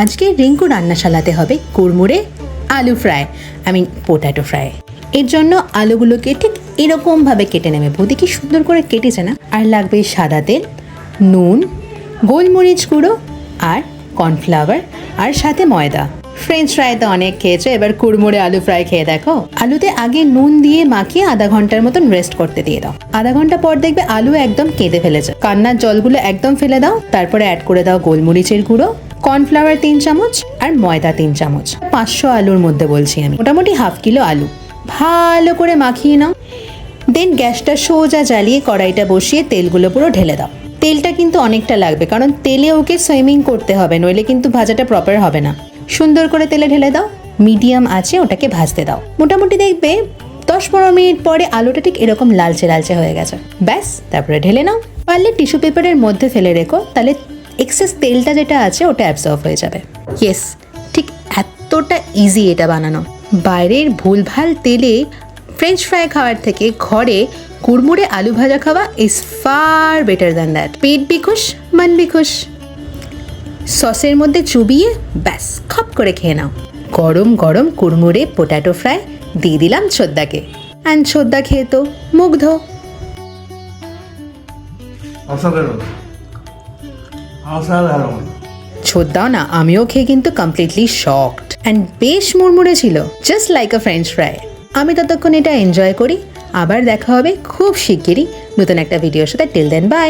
আজকে রিঙ্কু রান্নাশালাতে হবে কুড়মুড়ে আলু ফ্রাই, পোট্যাটো ফ্রাই। এর জন্য আলুগুলোকে ঠিক এরকমভাবে কেটে নেবে। বৌদি কি সুন্দর করে কেটেছে না? আর লাগবে সাদা তেল, নুন, গোলমরিচ গুঁড়ো আর কর্নফ্লাওয়ার আর সাথে ময়দা। ফ্রেঞ্চ ফ্রাই তো অনেক খেয়েছো, এবার কুড়মুড়ে আলু ফ্রাই খেয়ে দেখো। আলুতে আগে নুন দিয়ে মাখিয়ে আধা ঘন্টার মতন রেস্ট করতে দিয়ে দাও। আধা ঘন্টা পর দেখবে আলু একদম কেঁদে ফেলেছে। কান্নার জলগুলো একদম ফেলে দাও। তারপরে অ্যাড করে দাও গোলমরিচের গুঁড়ো, কর্নফ্লাওয়ার 3 চামচ আর ময়দা 3 চামচ। 500 আলুর মধ্যে বলছি আমি, মোটামুটি হাফ কিলো আলু। ভালো করে মাখিয়ে নাও। দেন গ্যাসটা সোজা জ্বালিয়ে কড়াইটা বসিয়ে তেলগুলো পুরো ঢেলে দাও। তেলটা কিন্তু অনেকটা লাগবে, কারণ তেলে ওকে সুইমিং করতে হবে, নইলে কিন্তু ভাজাটা প্রপার হবে না। সুন্দর করে তেলে ঢেলে দাও, মিডিয়াম আছে ওটাকে ভাজতে দাও। মোটামুটি দেখবে 10-15 মিনিট পরে আলুটা ঠিক এরকম লালচে লালচে হয়ে গেছে। ব্যাস, তারপরে ঢেলে নাও। পারলে টিস্যু পেপারের মধ্যে ফেলে রেখো, তাহলে এক্সেস তেলটা যেটা আছে ওটা অ্যাবজর্ব হয়ে যাবে। ইয়েস, ঠিক এতটা ইজি এটা বানানো। বাইরের ভুলভাল তেলে ফ্রেঞ্চ ফ্রাই খাওয়ার থেকে ঘরে কুড়মুড়ে আলু ভাজা খাওয়া is far better than that. পেট বি খুশ, মন বি খুশ। সসের মধ্যে চুবিয়ে ব্যাস খপ করে খেয়ে নাও। গরম গরম কুড়মুড়ে পোট্যাটো ফ্রাই দিয়ে দিলাম ছোদ্দাকে, অ্যান্ড ছোদ্দা খেয়ে তো মুগ্ধ। ছোদ্দাও না, আমিও খেয়ে কিন্তু কমপ্লিটলি শকড, অ্যান্ড বেশ মুড়মুড়ে ছিল, জাস্ট লাইক আ ফ্রেঞ্চ ফ্রাই। আমি ততক্ষণ এটা এনজয় করি। আবার দেখা হবে খুব শিগগিরই নতুন একটা ভিডিওর সাথে। Till then by.